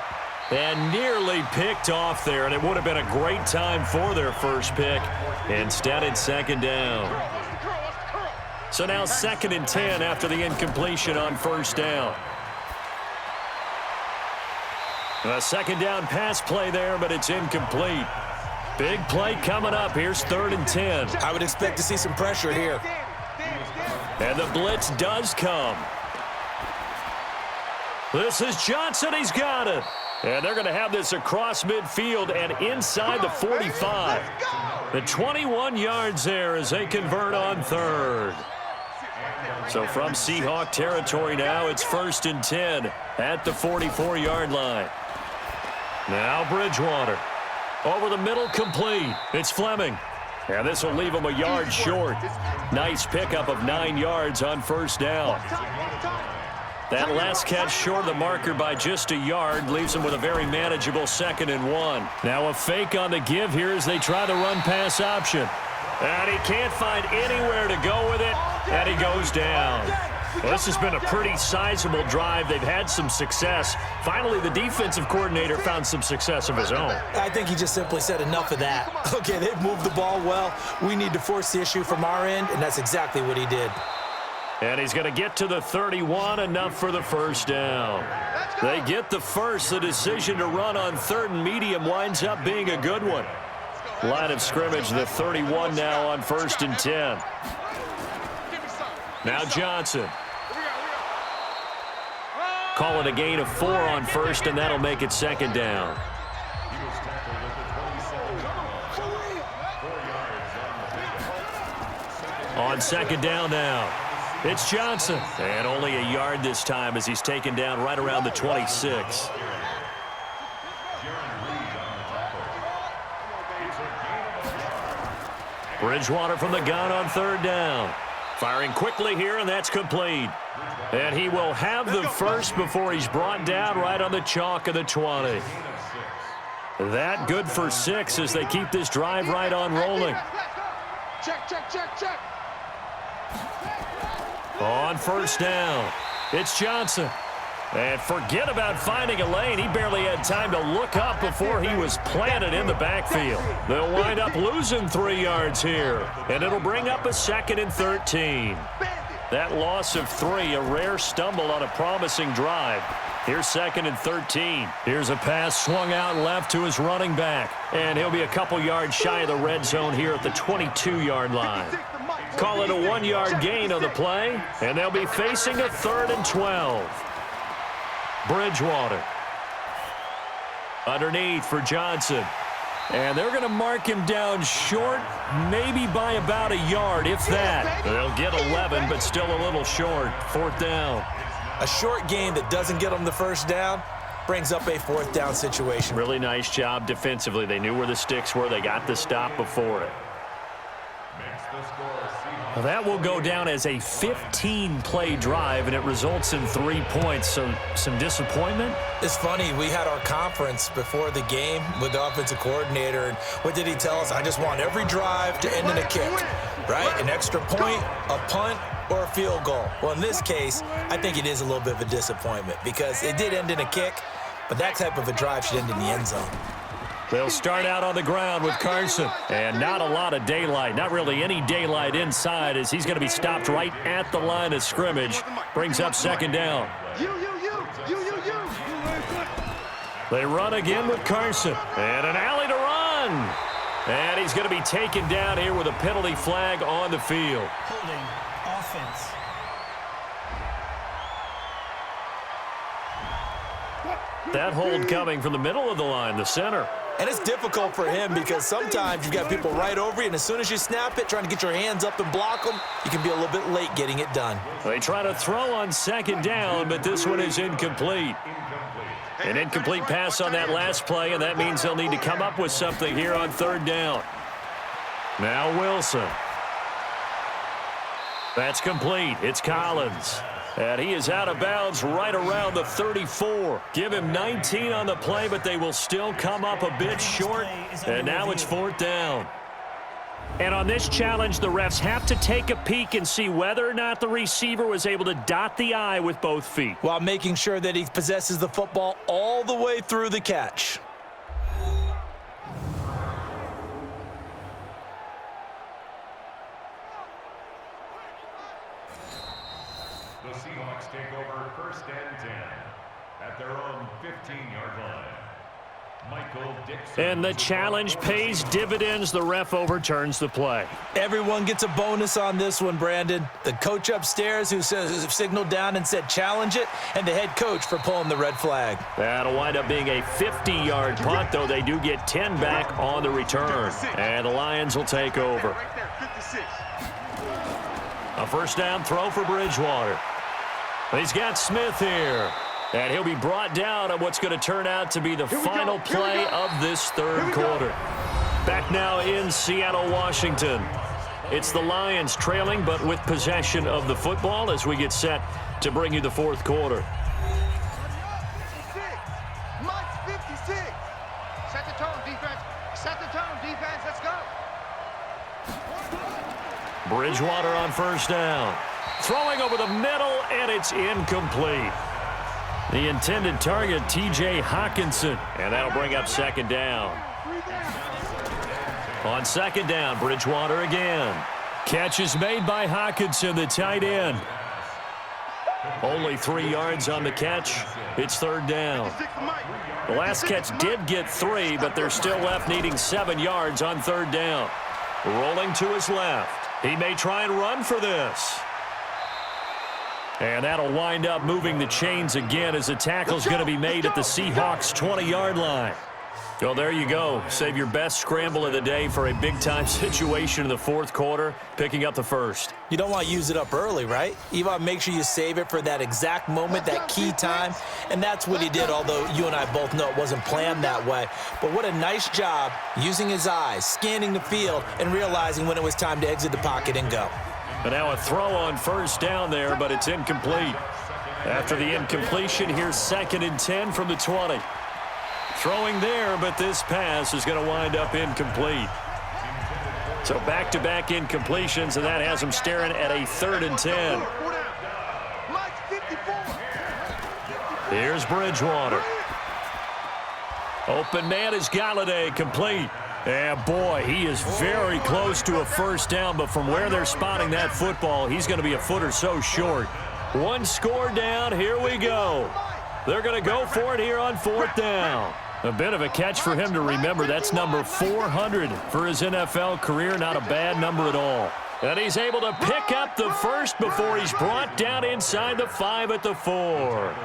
And nearly picked off there, and it would have been a great time for their first pick. Instead, it's 2nd down. So now 2nd and 10 after the incompletion on first down. A 2nd down pass play there, but it's incomplete. Big play coming up. Here's 3rd and 10. I would expect to see some pressure here. And the blitz does come. This is Johnson. He's got it. And they're going to have this across midfield and inside the 45. The 21 yards there as they convert on 3rd. So from Seahawk territory now, it's 1st and 10 at the 44-yard line. Now Bridgewater. Over the middle, complete. It's Fleming. And this will leave him a yard short. Nice pickup of 9 yards on first down. That last catch short of the marker by just a yard leaves him with a very manageable 2nd and 1. Now a fake on the give here as they try the run-pass option. And he can't find anywhere to go with it, and he goes down. Well, this has been a pretty sizable drive. They've had some success. Finally, the defensive coordinator found some success of his own. I think he just simply said enough of that. Okay, they've moved the ball well. We need to force the issue from our end, and that's exactly what he did. And he's going to get to the 31, enough for the first down. They get the first. The decision to run on 3rd and medium winds up being a good one. Line of scrimmage, the 31 now on 1st and 10. Now Johnson. Call it a gain of 4 on 1st, and that'll make it 2nd down. On 2nd down now, it's Johnson. And only a yard this time as he's taken down right around the 26. Bridgewater from the gun on 3rd down. Firing quickly here, and that's complete. And he will have the first before he's brought down right on the chalk of the 20. That good for 6 as they keep this drive right on rolling. Check, check, check, check. On first down, it's Johnson. And forget about finding a lane. He barely had time to look up before he was planted in the backfield. They'll wind up losing 3 yards here, and it'll bring up a 2nd and 13. That loss of 3, a rare stumble on a promising drive. Here's 2nd and 13. Here's a pass swung out left to his running back, and he'll be a couple yards shy of the red zone here at the 22-yard line. Call it a 1-yard gain on the play, and they'll be facing a 3rd and 12. Bridgewater. Underneath for Johnson. And they're going to mark him down short, maybe by about a yard, if that. They'll get 11, but still a little short. 4th down. A short gain that doesn't get them the first down brings up a 4th down situation. Really nice job defensively. They knew where the sticks were. They got the stop before it. Well, that will go down as a 15-play drive, and it results in 3 points. So some disappointment. It's funny. We had our conference before the game with the offensive coordinator, and what did he tell us? I just want every drive to end in a kick, right? An extra point, a punt, or a field goal. Well, in this case, I think it is a little bit of a disappointment because it did end in a kick, but that type of a drive should end in the end zone. They'll start out on the ground with Carson. And not a lot of daylight, not really any daylight inside as he's going to be stopped right at the line of scrimmage. Brings up 2nd down. They run again with Carson. And an alley to run. And he's going to be taken down here with a penalty flag on the field. Holding offense. That hold coming from the middle of the line, the center. And it's difficult for him because sometimes you've got people right over you, and as soon as you snap it, trying to get your hands up and block them, you can be a little bit late getting it done. They try to throw on second down, but this one is incomplete. An incomplete pass on that last play, and that means they'll need to come up with something here on third down. Now Wilson. That's complete. It's Collins. And he is out of bounds right around the 34. Give him 19 on the play, but they will still come up a bit short. And now it's fourth down. And on this challenge, the refs have to take a peek and see whether or not the receiver was able to dot the I with both feet, while making sure that he possesses the football all the way through the catch. The Seahawks take over first and 10 at their own 15-yard line. Michael Dixon. And the challenge pays dividends. The ref overturns the play. Everyone gets a bonus on this one, Brandon. The coach upstairs who signaled down and said challenge it, and the head coach for pulling the red flag. That'll wind up being a 50-yard punt, though they do get 10 back on the return. And the Lions will take over. A first down throw for Bridgewater. He's got Smith here. And he'll be brought down on what's going to turn out to be the final play of this third quarter. Back now in Seattle, Washington. It's the Lions trailing, but with possession of the football as we get set to bring you the fourth quarter. Mike's 56. Set the tone, defense. Set the tone, defense. Let's go. Bridgewater on first down. Throwing over the middle, and it's incomplete. The intended target, T.J. Hawkinson, and that'll bring up second down. On second down, Bridgewater again. Catch is made by Hawkinson, the tight end. Only 3 yards on the catch. It's third down. The last catch did get 3, but they're still left needing 7 yards on third down. Rolling to his left. He may try and run for this. And that'll wind up moving the chains again as the tackle's going to be made at the Seahawks' 20-yard line. Well, there you go. Save your best scramble of the day for a big-time situation in the fourth quarter, picking up the first. You don't want to use it up early, right? You want to make sure you save it for that exact moment, that key time, and that's what he did, although you and I both know it wasn't planned that way. But what a nice job using his eyes, scanning the field, and realizing when it was time to exit the pocket and go. And now a throw on first down there, but it's incomplete. After the incompletion, here's 2nd and 10 from the 20. Throwing there, but this pass is going to wind up incomplete. So back-to-back incompletions, and that has him staring at a 3rd and 10. Here's Bridgewater. Open man is Galladay, complete. And boy, he is very close to a first down, but from where they're spotting that football, he's going to be a foot or so short. One score down, here we go. They're going to go for it here on fourth down. A bit of a catch for him to remember. That's number 400 for his NFL career. Not a bad number at all. And he's able to pick up the first before he's brought down inside the 5 at the 4.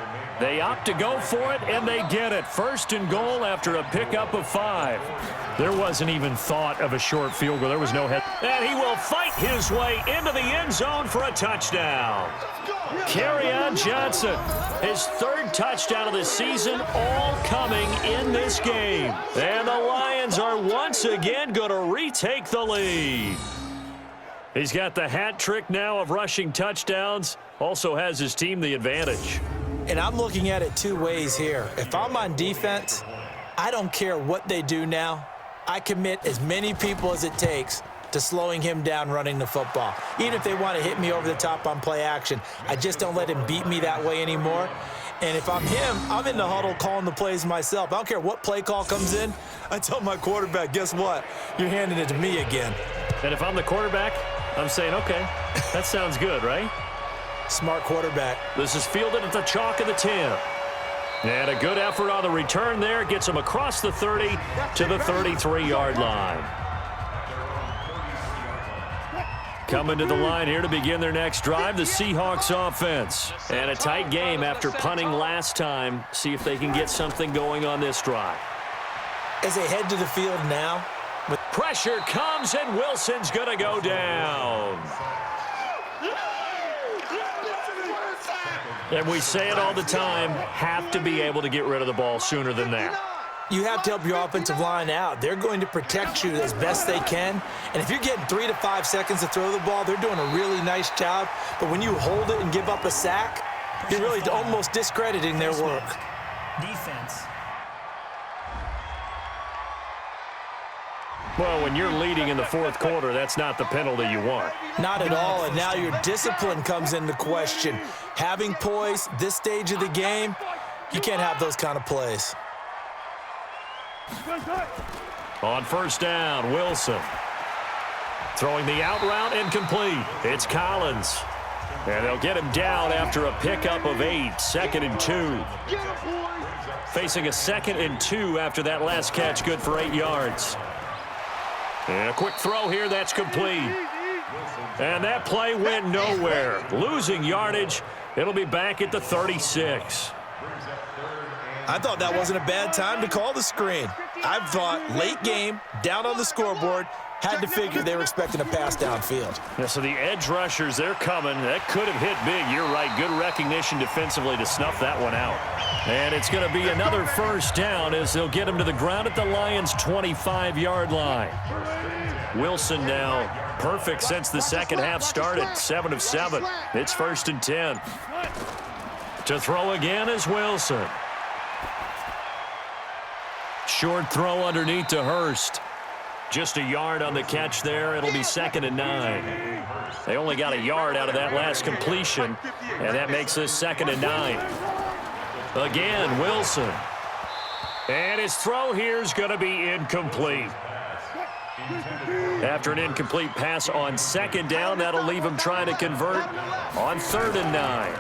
They opt to go for it, and they get it. 1st and goal after a pickup of 5. There wasn't even thought of a short field goal. There was no head. And he will fight his way into the end zone for a touchdown. Kerryon Johnson, his 3rd touchdown of the season, all coming in this game. And the Lions are once again going to retake the lead. He's got the hat trick now of rushing touchdowns. Also has his team the advantage. And I'm looking at it 2 ways here. If I'm on defense, I don't care what they do now. I commit as many people as it takes to slowing him down running the football. Even if they want to hit me over the top on play action, I just don't let him beat me that way anymore. And if I'm him, I'm in the huddle calling the plays myself. I don't care what play call comes in. I tell my quarterback, guess what? You're handing it to me again. And if I'm the quarterback, I'm saying, okay, that sounds good, right? Smart quarterback. This is fielded at the chalk of the 10. And a good effort on the return there. Gets him across the 30 to the 33-yard line. Coming to the line here to begin their next drive, the Seahawks offense. And a tight game after punting last time. See if they can get something going on this drive. As they head to the field now. Pressure comes, and Wilson's going to go down. And we say it all the time, have to be able to get rid of the ball sooner than that. You have to help your offensive line out. They're going to protect you as best they can. And if you're getting 3 to 5 seconds to throw the ball, they're doing a really nice job. But when you hold it and give up a sack, you're really almost discrediting their work. Defense. Well, when you're leading in the fourth quarter, that's not the penalty you want. Not at all, and now your discipline comes into question. Having poise this stage of the game, you can't have those kind of plays. On first down, Wilson. Throwing the out route incomplete. It's Collins. And they'll get him down after a pickup of 8, 2nd and 2. Facing a 2nd and 2 after that last catch, good for 8 yards. And a quick throw here, that's complete. And that play went nowhere. Losing yardage, it'll be back at the 36. I thought that wasn't a bad time to call the screen. I thought late game, down on the scoreboard, had to figure they were expecting a pass downfield. Yeah, so the edge rushers, they're coming. That could have hit big. You're right. Good recognition defensively to snuff that one out. And it's going to be another first down as they'll get him to the ground at the Lions' 25-yard line. Wilson now perfect since the second half started. 7 of 7. It's 1st and 10. To throw again is Wilson. Short throw underneath to Hurst. Just a yard on the catch there. It'll be 2nd and 9. They only got a yard out of that last completion, and that makes this 2nd and 9. Again, Wilson. And his throw here is going to be incomplete. After an incomplete pass on 2nd down, that'll leave him trying to convert on 3rd and 9.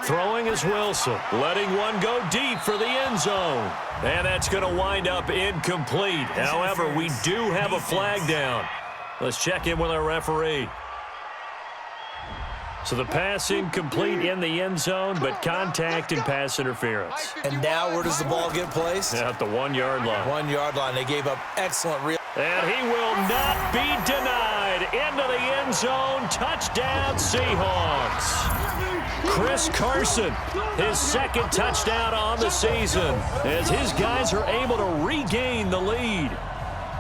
Throwing is Wilson, letting one go deep for the end zone. And that's going to wind up incomplete. However, we do have a flag down. Let's check in with our referee. So the pass incomplete in the end zone, but contact and pass interference. And now where does the ball get placed? At the 1-yard line. 1-yard line. They gave up excellent real. And he will not be denied. Into the end zone. Touchdown, Seahawks. Chris Carson, his 2nd touchdown on the season, as his guys are able to regain the lead.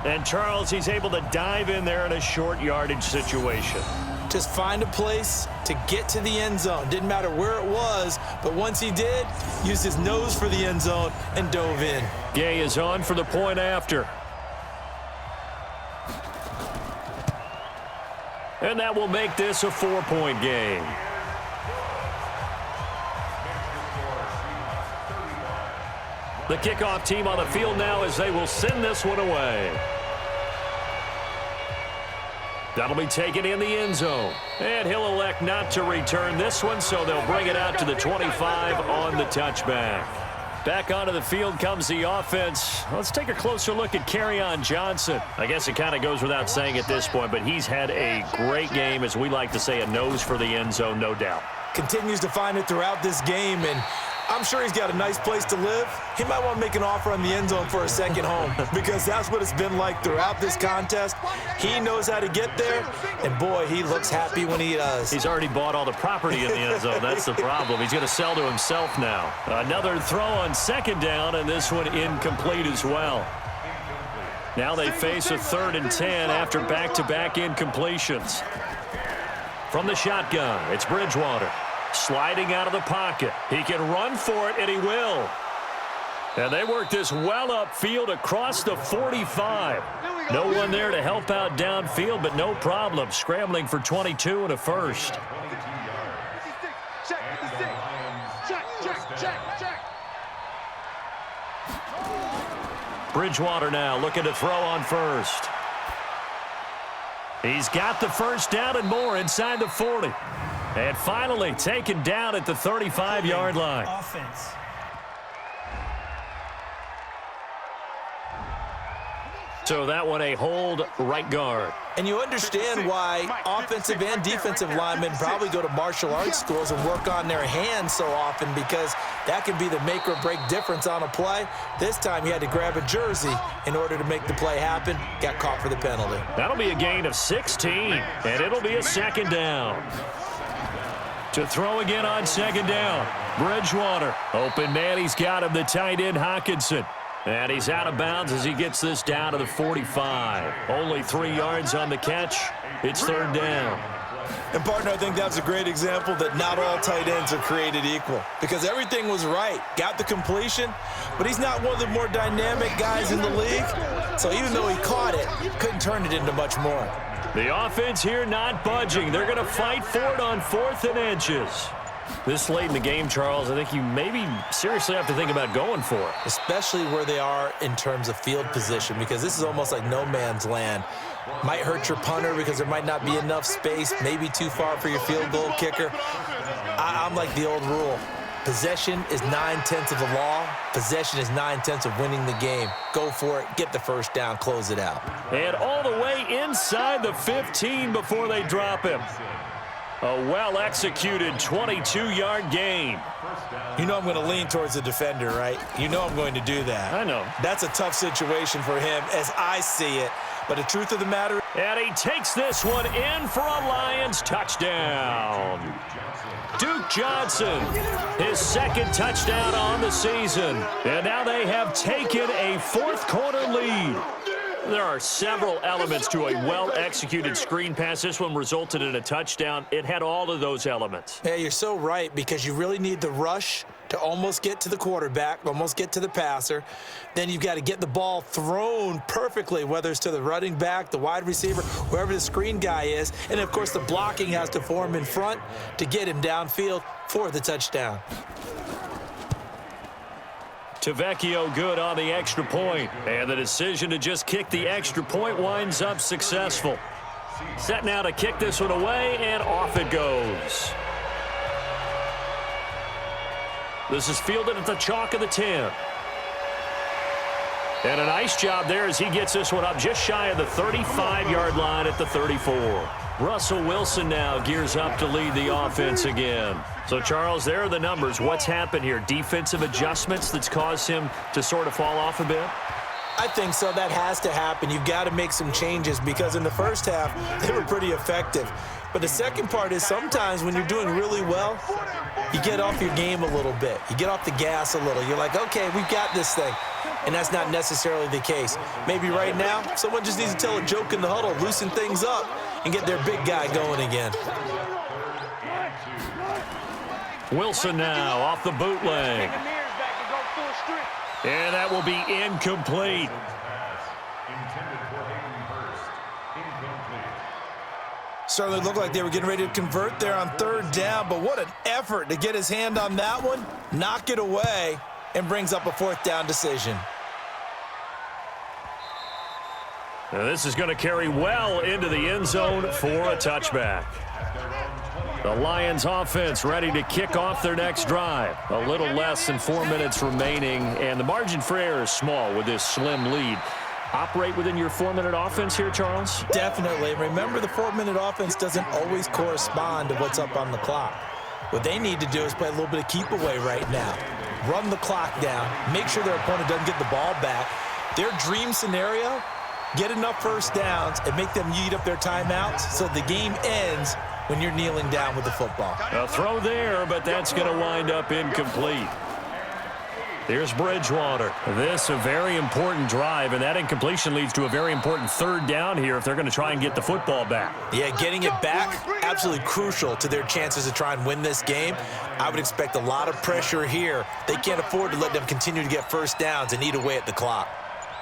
And Charles, he's able to dive in there in a short yardage situation. Just find a place to get to the end zone. Didn't matter where it was, but once he did, used his nose for the end zone and dove in. Gay is on for the point after. And that will make this a 4-point game. The kickoff team on the field now as they will send this one away. That'll be taken in the end zone. And he'll elect not to return this one, so they'll bring it out to the 25 on the touchback. Back onto the field comes the offense. Let's take a closer look at Kerryon Johnson. I guess it kind of goes without saying at this point, but he's had a great game, as we like to say, a nose for the end zone, no doubt. Continues to find it throughout this game, and I'm sure he's got a nice place to live. He might want to make an offer on the end zone for a second home because that's what it's been like throughout this contest. He knows how to get there, and boy, he looks happy when he does. He's already bought all the property in the end zone. That's the problem. He's going to sell to himself now. Another throw on 2nd down, and this one incomplete as well. Now they face a 3rd and 10 after back-to-back incompletions. From the shotgun, it's Bridgewater. Sliding out of the pocket. He can run for it, and he will. And they work this well upfield across the 45. No one there to help out downfield, but no problem. Scrambling for 22 and a first. Bridgewater now looking to throw on first. He's got the first down and more inside the 40. And finally taken down at the 35-yard line. Offense. So that one a hold right guard. And you understand why offensive and defensive linemen probably go to martial arts schools and work on their hands so often, because that can be the make or break difference on a play. This time he had to grab a jersey in order to make the play happen. Got caught for the penalty. That'll be a gain of 16, and it'll be a second down. To throw again on second down, Bridgewater. Open man, he's got him, the tight end Hockenson. And he's out of bounds as he gets this down to the 45. Only 3 yards on the catch. It's third down. And, partner, I think that's a great example that not all tight ends are created equal, because everything was right. Got the completion, but he's not one of the more dynamic guys in the league. So even though he caught it, couldn't turn it into much more. The offense here not budging. They're going to fight for it on 4th and inches. This late in the game, Charles, I think you maybe seriously have to think about going for it. Especially where they are in terms of field position, because this is almost like no man's land. Might hurt your punter because there might not be enough space, maybe too far for your field goal kicker. I'm like the old rule. Possession is 9/10 of the law. Possession is 9/10 of winning the game. Go for it, get the first down, close it out. And all the way inside the 15 before they drop him. A well-executed 22-yard gain. You know I'm going to lean towards the defender, right? You know I'm going to do that. I know. That's a tough situation for him as I see it. But the truth of the matter... And he takes this one in for a Lions touchdown. Duke Johnson, his second touchdown on the season. And now they have taken a fourth-quarter lead. There are several elements to a well-executed screen pass. This one resulted in a touchdown. It had all of those elements. Yeah, you're so right, because you really need the rush to almost get to the quarterback, almost get to the passer. Then you've got to get the ball thrown perfectly, whether it's to the running back, the wide receiver, whoever the screen guy is. And, of course, the blocking has to form in front to get him downfield for the touchdown. Tavecchio good on the extra point, and the decision to just kick the extra point winds up successful. Set now to kick this one away, and off it goes. This is fielded at the chalk of the 10. And a nice job there as he gets this one up just shy of the 35-yard line at the 34. Russell Wilson now gears up to lead the offense again. So, Charles, there are the numbers. What's happened here? Defensive adjustments that's caused him to sort of fall off a bit? I think so. That has to happen. You've got to make some changes, because in the first half, they were pretty effective. But the second part is sometimes when you're doing really well, you get off your game a little bit. You get off the gas a little. You're like, okay, we've got this thing. And that's not necessarily the case. Maybe right now, someone just needs to tell a joke in the huddle, loosen things up, and get their big guy going again. Wilson now off the bootleg. And that will be incomplete. Certainly looked like they were getting ready to convert there on third down, but what an effort to get his hand on that one, knock it away, and brings up a fourth down decision. Now this is going to carry well into the end zone for a touchback. The Lions offense ready to kick off their next drive. A little less than 4 minutes remaining, and the margin for error is small with this slim lead. Operate within your 4-minute offense here, Charles? Definitely. Remember, the 4-minute offense doesn't always correspond to what's up on the clock. What they need to do is play a little bit of keep away right now. Run the clock down. Make sure their opponent doesn't get the ball back. Their dream scenario, get enough first downs and make them eat up their timeouts so the game ends when you're kneeling down with the football. A throw there, but that's going to wind up incomplete. Here's Bridgewater. This a very important drive, and that incompletion leads to a very important third down here if they're going to try and get the football back. Yeah, getting it back, absolutely crucial to their chances to try and win this game. I would expect a lot of pressure here. They can't afford to let them continue to get first downs and eat away at the clock.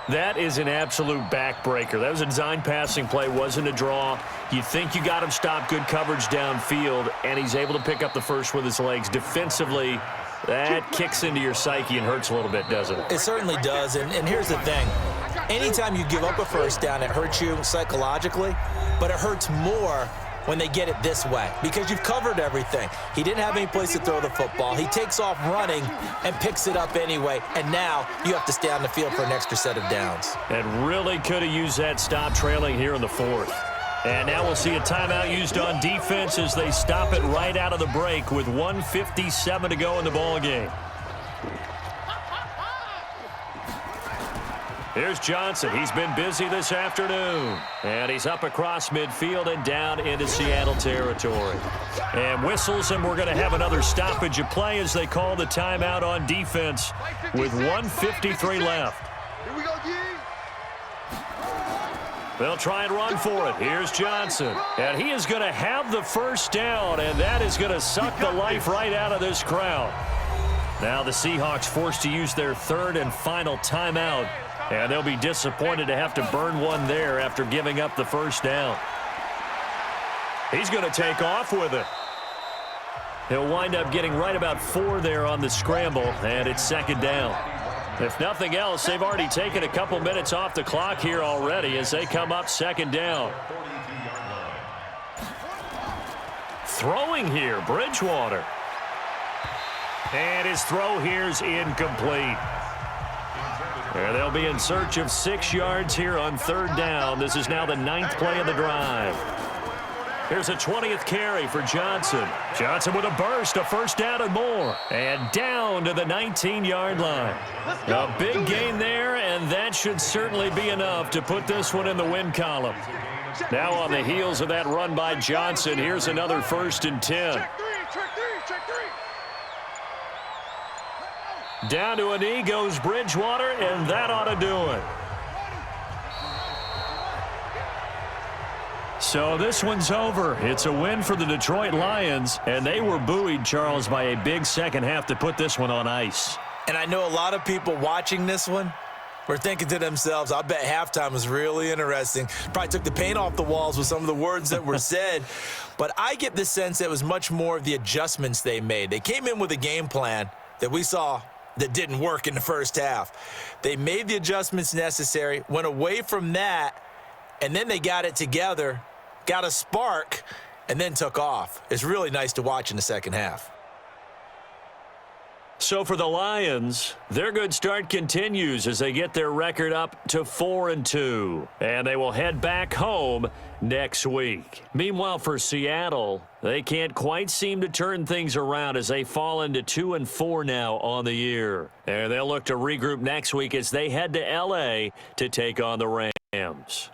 That is an absolute backbreaker. That was a design passing play, wasn't a draw. You think you got him stopped, good coverage downfield, and he's able to pick up the first with his legs. Defensively, that kicks into your psyche and hurts a little bit, doesn't it? It certainly does, and here's the thing. Anytime you give up a first down, it hurts you psychologically, but it hurts more when they get it this way because you've covered everything. He didn't have any place to throw the football. He takes off running and picks it up anyway, and now you have to stay on the field for an extra set of downs. And really could have used that stop trailing here in the fourth. And now we'll see a timeout used on defense as they stop it right out of the break with 1:57 to go in the ball game. Here's Johnson. He's been busy this afternoon. And he's up across midfield and down into Seattle territory. And whistles, and we're going to have another stoppage of play as they call the timeout on defense with 1:53 left. Here we go, G. They'll try and run for it. Here's Johnson. And he is going to have the first down, and that is going to suck the life right out of this crowd. Now the Seahawks forced to use their third and final timeout. And they'll be disappointed to have to burn one there after giving up the first down. He's going to take off with it. He'll wind up getting right about 4 there on the scramble, and it's second down. If nothing else, they've already taken a couple minutes off the clock here already as they come up second down. Throwing here, Bridgewater. And his throw here's incomplete. And they'll be in search of 6 yards here on third down. This is now the 9th play of the drive. Here's a 20th carry for Johnson. Johnson with a burst, a first down and more. And down to the 19-yard line. A big gain there, and that should certainly be enough to put this one in the win column. Now on the heels of that run by Johnson, here's another 1st and 10. Check three. Down to a knee goes Bridgewater, and that ought to do it. So this one's over. It's a win for the Detroit Lions, and they were buoyed, Charles, by a big second half to put this one on ice. And I know a lot of people watching this one were thinking to themselves, I bet halftime was really interesting. Probably took the paint off the walls with some of the words that were said. But I get the sense that it was much more of the adjustments they made. They came in with a game plan that we saw that didn't work in the first half. They made the adjustments necessary, went away from that, and then they got it together, got a spark, and then took off. It's really nice to watch in the second half. So for the Lions, their good start continues as they get their record up to 4-2. And they will head back home next week. Meanwhile, for Seattle, they can't quite seem to turn things around as they fall into 2-4 now on the year. And they'll look to regroup next week as they head to L.A. to take on the Rams.